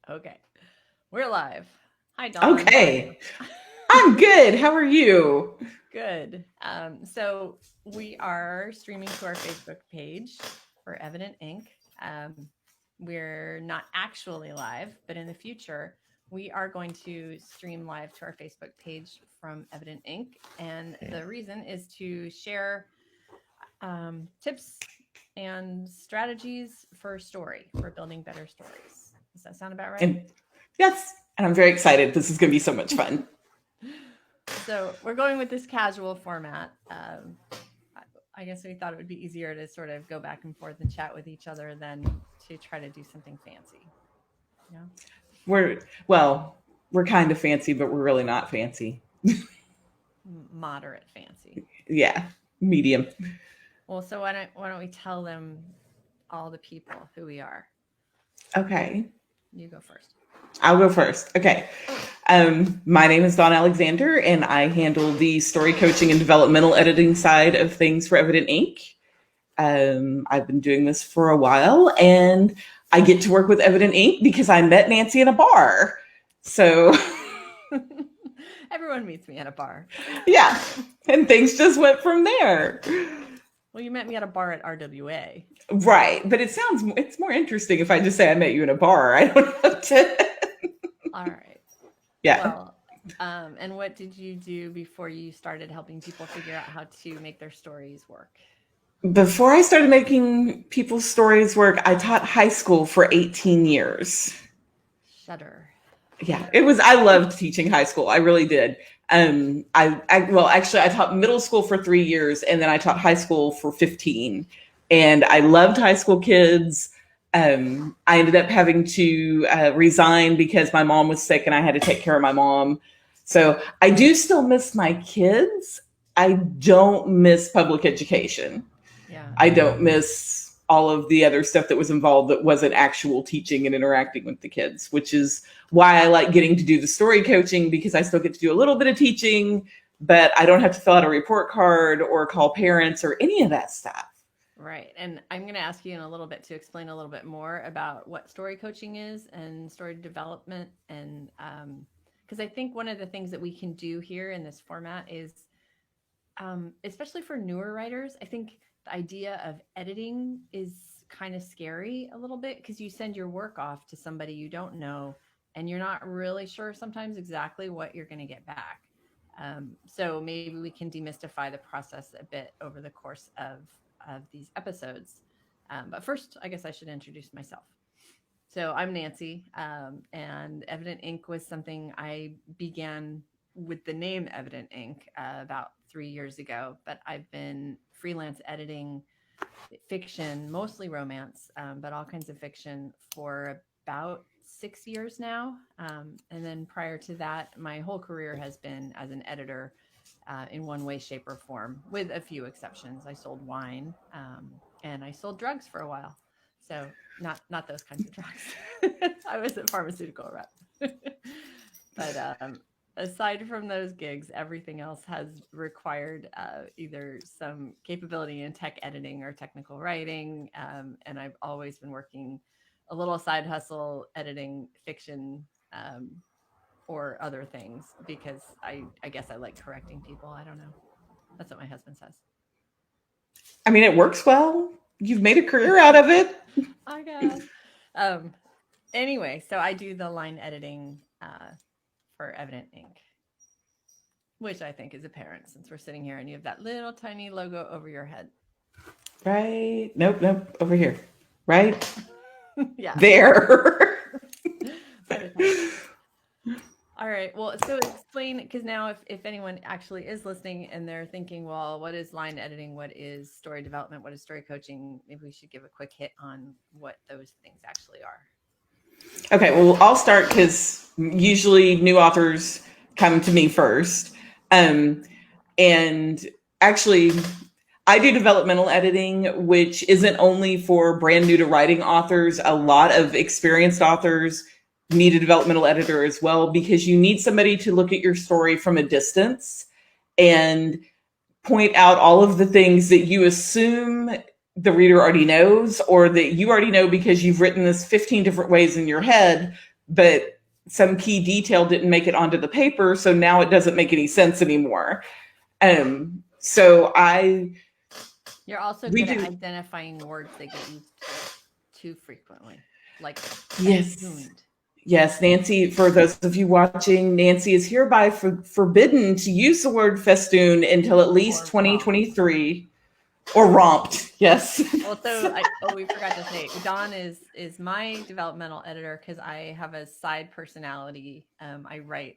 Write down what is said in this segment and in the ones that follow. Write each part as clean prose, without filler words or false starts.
Okay, we're live. Hi, Dawn. How are you? Okay. I'm good. How are you? Good. So we are streaming to our Facebook page for Evident Inc. Um, we're not actually live, but in the future, we are going to stream live to our Facebook page from Evident Inc. And the reason is to share tips and strategies for building better stories. Does that sound about right? And yes, and I'm very excited. This is going to be so much fun. So we're going with this casual format. I guess we thought it would be easier to sort of go back and forth and chat with each other than to try to do something fancy. You know? We're kind of fancy, but we're really not fancy. Moderate fancy. Yeah, medium. Well, so why don't we tell them, all the people, who we are? Okay. You go first. I'll go first. Okay. My name is Dawn Alexander, and I handle the story coaching and developmental editing side of things for Evident Inc. I've been doing this for a while, and I get to work with Evident Inc. because I met Nancy in a bar. So, Everyone meets me at a bar. yeah, and things just went from there. Well, you met me at a bar at RWA. Right, but it's more interesting if I just say I met you in a bar. I don't have to. All right. Yeah. Well, and what did you do before you started helping people figure out how to make their stories work? Before I started making people's stories work, I taught high school for 18 years. Shudder. Yeah, it was. I loved teaching high school. I really did. Actually, I taught middle school for 3 years, and then I taught high school for 15. And I loved high school kids. I ended up having to resign because my mom was sick, and I had to take care of my mom. So I do still miss my kids. I don't miss public education. Yeah. I don't miss all of the other stuff that was involved that wasn't actual teaching and interacting with the kids, which is why I like getting to do the story coaching, because I still get to do a little bit of teaching, but I don't have to fill out a report card or call parents or any of that stuff. Right. And I'm going to ask you in a little bit to explain a little bit more about what story coaching is and story development. And because I think one of the things that we can do here in this format is, especially for newer writers, I think the idea of editing is kind of scary a little bit, because you send your work off to somebody you don't know, and you're not really sure sometimes exactly what you're going to get back. So maybe we can demystify the process a bit over the course of these episodes. But first, I guess I should introduce myself. So I'm Nancy, and Evident Inc. was something I began with the name Evident Inc. About 3 years ago, but I've been freelance editing fiction, mostly romance, but all kinds of fiction for about 6 years now. And then prior to that, my whole career has been as an editor in one way, shape, or form, with a few exceptions. I sold wine, and I sold drugs for a while. So not those kinds of drugs. I was a pharmaceutical rep. But aside from those gigs, everything else has required either some capability in tech editing or technical writing. And I've always been working a little side hustle editing fiction or other things, because I guess I like correcting people. I don't know. That's what my husband says. I mean, it works well. You've made a career out of it. I guess. Anyway, so I do the line editing for Evident Inc., which I think is apparent since we're sitting here and you have that little tiny logo over your head. Right. Nope. Over here. Right. Yeah. There. All right. Well, so explain, because now if anyone actually is listening and they're thinking, well, what is line editing? What is story development? What is story coaching? Maybe we should give a quick hit on what those things actually are. Okay, well, I'll start because usually new authors come to me first. And actually, I do developmental editing, which isn't only for brand new to writing authors. A lot of experienced authors need a developmental editor as well, because you need somebody to look at your story from a distance and point out all of the things that you assume the reader already knows, or that you already know because you've written this 15 different ways in your head, but some key detail didn't make it onto the paper, so now it doesn't make any sense anymore. So You're also we good at do. identifying words that get used too frequently, like Yes. festooned. Yes, Nancy, for those of you watching, Nancy is hereby forbidden to use the word festoon until at least Or romp. 2023, or romped. Yes. Also, we forgot to say Dawn is my developmental editor because I have a side personality. I write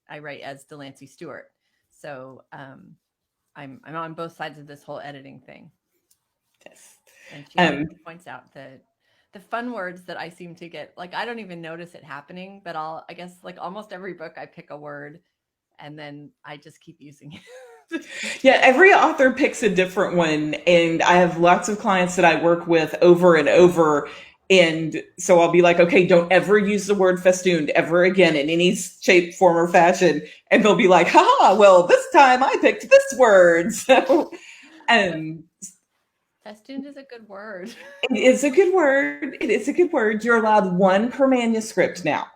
as Delancey Stewart, so I'm on both sides of this whole editing thing. Yes. And she always Um, points out the fun words that I seem to get. Like I don't even notice it happening, but I guess like almost every book I pick a word and then I just keep using it. yeah, every author picks a different one, and I have lots of clients that I work with over and over. And so I'll be like, okay, don't ever use the word festooned ever again in any shape, form, or fashion. And they'll be like, haha, well, this time I picked this word. So um, Festooned is a good word. it is a good word. It is a good word. You're allowed one per manuscript now.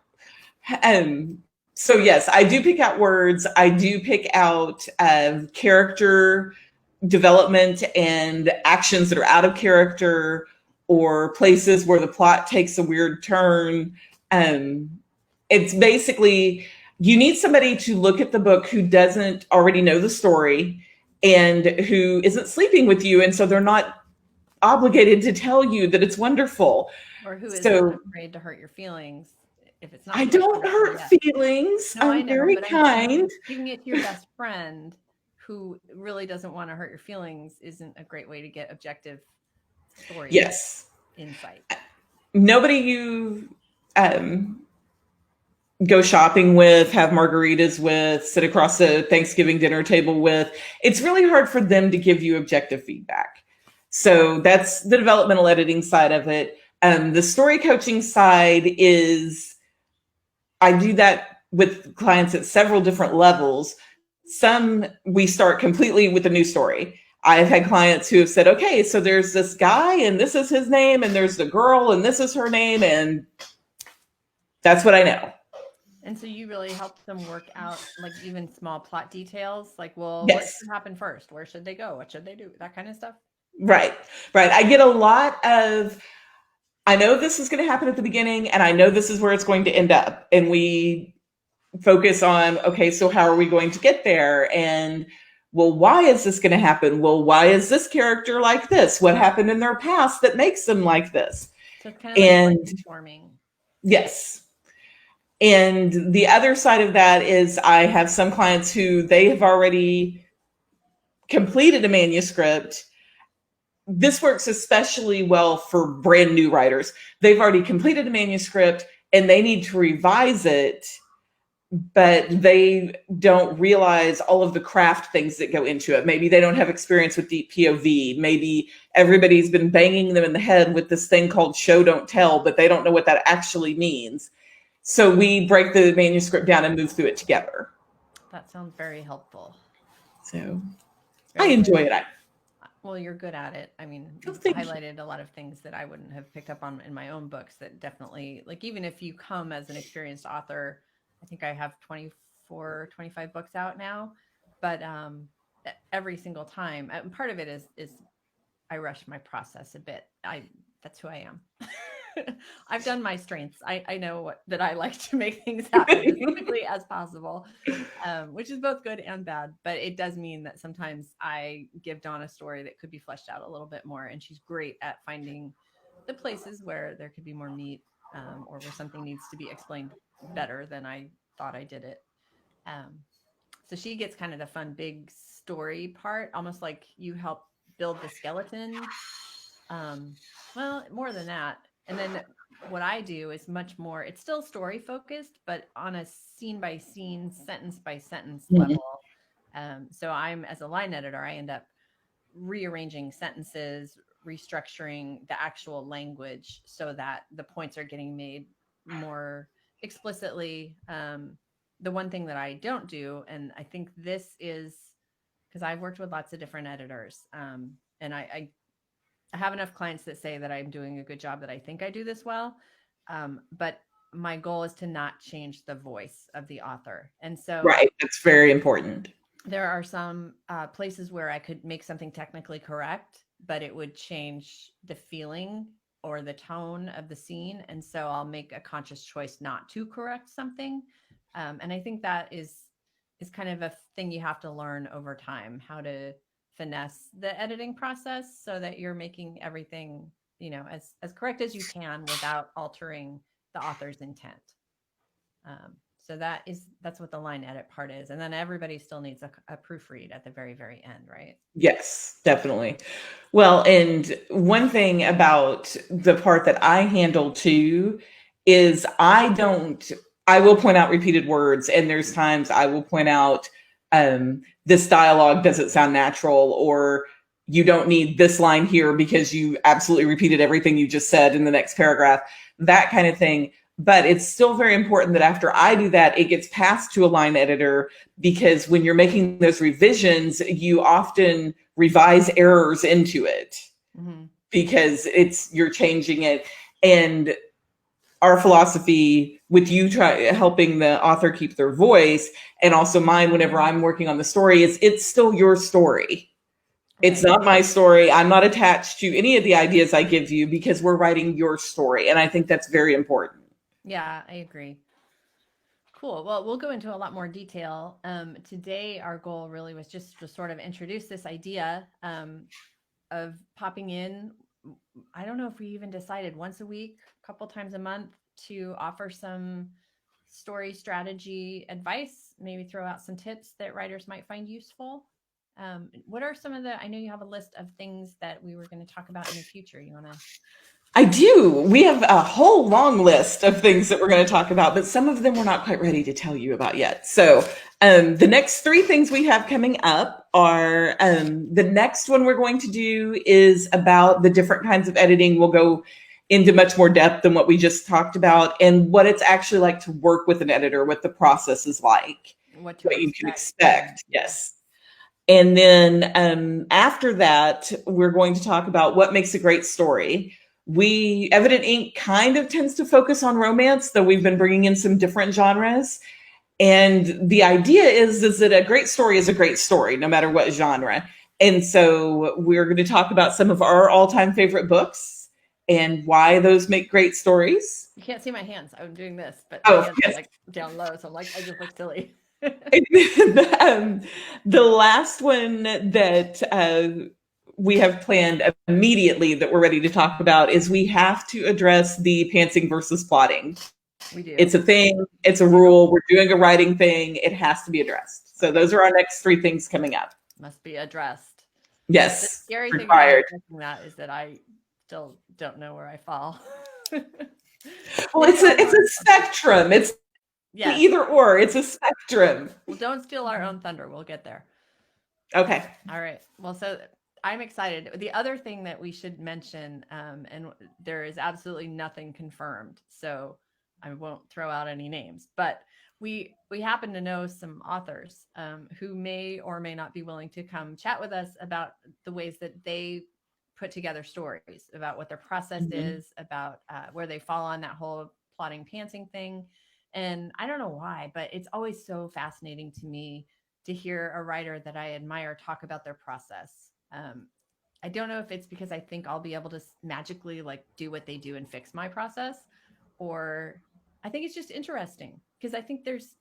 Um, so yes, I do pick out words. I do pick out character development and actions that are out of character or places where the plot takes a weird turn. Um, it's basically you need somebody to look at the book who doesn't already know the story and who isn't sleeping with you, and so they're not obligated to tell you that it's wonderful. Or who isn't So afraid to hurt your feelings if it's I not quite don't wonderful hurt yet. feelings. No, I I'm know, very but I'm kind. saying giving it to your best friend who really doesn't want to hurt your feelings isn't a great way to get objective story Yes. insight. Nobody you um, go shopping with, have margaritas with, sit across the Thanksgiving dinner table with, it's really hard for them to give you objective feedback. So that's the developmental editing side of it. The story coaching side is I do that with clients at several different levels. Some we start completely with a new story. I've had clients who have said, okay, so there's this guy and this is his name, and there's the girl and this is her name, and that's what I know. And so you really help them work out like even small plot details, like, well, what Yes, should happen first? Where should they go? What should they do? That kind of stuff. right, right. I get a lot of, I know this is going to happen at the beginning, and I know this is where it's going to end up. And we focus on, okay, so how are we going to get there? And well, why is this going to happen? Well, why is this character like this? What happened in their past that makes them like this? So it's kind of like And brainstorming. yes. And the other side of that is I have some clients who they have already completed a manuscript. This works especially well for brand new writers. They've already completed a manuscript and they need to revise it, but they don't realize all of the craft things that go into it. Maybe they don't have experience with deep POV. Maybe everybody's been banging them in the head with this thing called show don't tell, but they don't know what that actually means. So we break the manuscript down and move through it together. That sounds very helpful. So I Very enjoy good. it. Well, you're good at it. I mean, Oh, you've thank you. highlighted a lot of things that I wouldn't have picked up on in my own books that definitely, like, even if you come as an experienced author, I think I have 24, 25 books out now, but every single time, and part of it is I rush my process a bit. That's who I am. I've done my strengths. I know that I like to make things happen as quickly as possible, which is both good and bad. But it does mean that sometimes I give Dawn a story that could be fleshed out a little bit more, and she's great at finding the places where there could be more meat, or where something needs to be explained better than I thought I did it. Um, so she gets kind of the fun big story part, almost like you help build the skeleton. Well, more than that. And then what I do is much more, it's still story focused, but on a scene by scene, sentence by sentence Mhm. level. So I'm, as a line editor, I end up rearranging sentences, restructuring the actual language so that the points are getting made more explicitly. The one thing that I don't do, and I think this is because I've worked with lots of different editors, and I have enough clients that say that I'm doing a good job, that I think I do this well. But my goal is to not change the voice of the author. And so Right. That's very important. there are some places where I could make something technically correct, but it would change the feeling or the tone of the scene. And so I'll make a conscious choice not to correct something. And I think that is kind of a thing you have to learn over time, how to finesse the editing process so that you're making everything, as correct as you can without altering the author's intent. So that's what the line edit part is, and then everybody still needs a proofread at the very, very end, right? Yes, definitely. Well, and one thing about the part that I handle too is I will point out repeated words, and there's times I will point out this dialogue doesn't sound natural, or you don't need this line here because you absolutely repeated everything you just said in the next paragraph, that kind of thing. But it's still very important that after I do that, it gets passed to a line editor, because when you're making those revisions, you often revise errors into it Mm-hmm. because you're changing it. And our philosophy with you helping the author keep their voice, and also mine whenever I'm working on the story, is it's still your story. It's Right. not my story. I'm not attached to any of the ideas I give you, because we're writing your story. And I think that's very important. Yeah, I agree. Cool. Well, we'll go into a lot more detail. Today, our goal really was just to sort of introduce this idea of popping in. I don't know if we even decided once a week, a couple times a month, to offer some story strategy advice, maybe throw out some tips that writers might find useful. What are some of I know you have a list of things that we were going to talk about in the future. You want to? I do. We have a whole long list of things that we're going to talk about, but some of them we're not quite ready to tell you about yet. So, the next three things we have coming up are the next one we're going to do is about the different kinds of editing. We'll go into much more depth than what we just talked about, and what it's actually like to work with an editor, what the process is like, What to what you can expect. expect. Yes. And then after that, we're going to talk about what makes a great story. Evident Ink kind of tends to focus on romance, though we've been bringing in some different genres. And the idea is that a great story is a great story, no matter what genre. And so we're going to talk about some of our all-time favorite books and why those make great stories. You can't see my hands. I'm doing this, but my Oh, hands yes. are like down low, so I'm like, I just look silly. The last one that we have planned immediately that we're ready to talk about is we have to address the pantsing versus plotting. We do. It's a thing. It's a rule. We're doing a writing thing. It has to be addressed. So those are our next three things coming up. Must be addressed. Yes. The scary required. thing about that is that I still don't know where I fall. Well, it's a spectrum. It's either or. It's a spectrum. Well, don't steal our own thunder. We'll get there. Okay. All right. Well, so I'm excited. The other thing that we should mention, and there is absolutely nothing confirmed, so I won't throw out any names, but we happen to know some authors who may or may not be willing to come chat with us about the ways that they put together stories, about what their process is, about where they fall on that whole plotting pantsing thing. And I don't know why, but it's always so fascinating to me to hear a writer that I admire talk about their process. I don't know if it's because I think I'll be able to magically like do what they do and fix my process, or I think it's just interesting because I think there's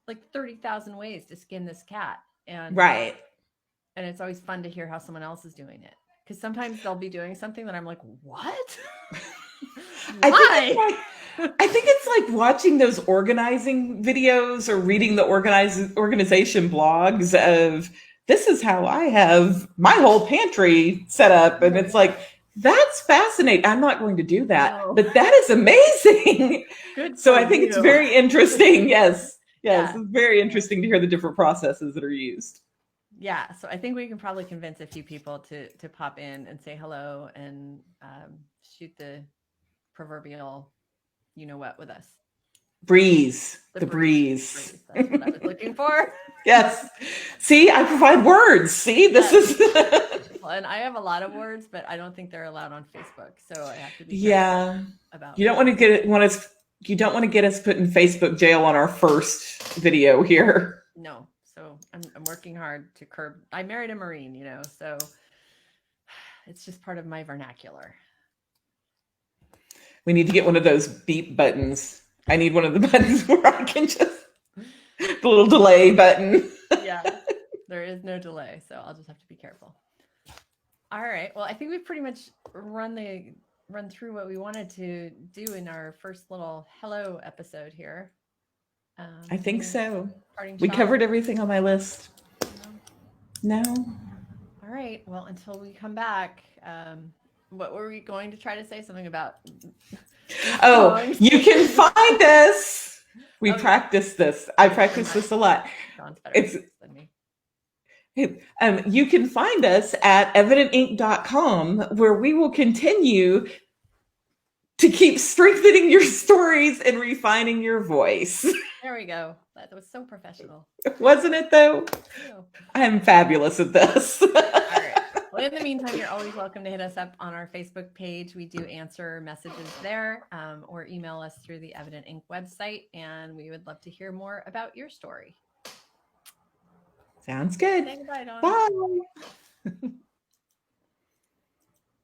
like 30,000 ways to skin this cat. And right. And it's always fun to hear how someone else is doing it. Because sometimes they'll be doing something that I'm like, what? Why? I think it's like watching those organizing videos or reading the organization blogs of this is how I have my whole pantry set up. And it's like, that's fascinating. I'm not going to do that, but that is amazing. Good. So I think it's very interesting. Yes. Yes. It's very interesting to hear the different processes that are used. Yeah. So I think we can probably convince a few people to pop in and say hello and shoot the proverbial, you know what, with us. Breeze. The breeze. That's what I was looking for. Yes. See, I provide words. See, this is. Well, and I have a lot of words, but I don't think they're allowed on Facebook. So I have to be careful about. You don't want to you don't want to get us put in Facebook jail on our first video here. No. So I'm working hard to curb. I married a Marine, you know, so it's just part of my vernacular. We need to get one of those beep buttons. I need one of the buttons where I can just, the little delay button. Yeah, there is no delay, so I'll just have to be careful. All right. Well, I think we've pretty much run through what we wanted to do in our first little hello episode here. I think so. We Shot? covered everything on my list. No. All right. Well, until we come back, what were we going to try to say? Something about oh, you can find us. We practice this. I practice this a lot. It's than me. You can find us at evidentinc.com, where we will continue to keep strengthening your stories and refining your voice. There we go. That was so professional. Wasn't it, though? No. I'm fabulous at this. All right. Well, in the meantime, you're always welcome to hit us up on our Facebook page. We do answer messages there, or email us through the Evident Inc. website, and we would love to hear more about your story. Sounds good. Say goodbye, Dawn. Bye.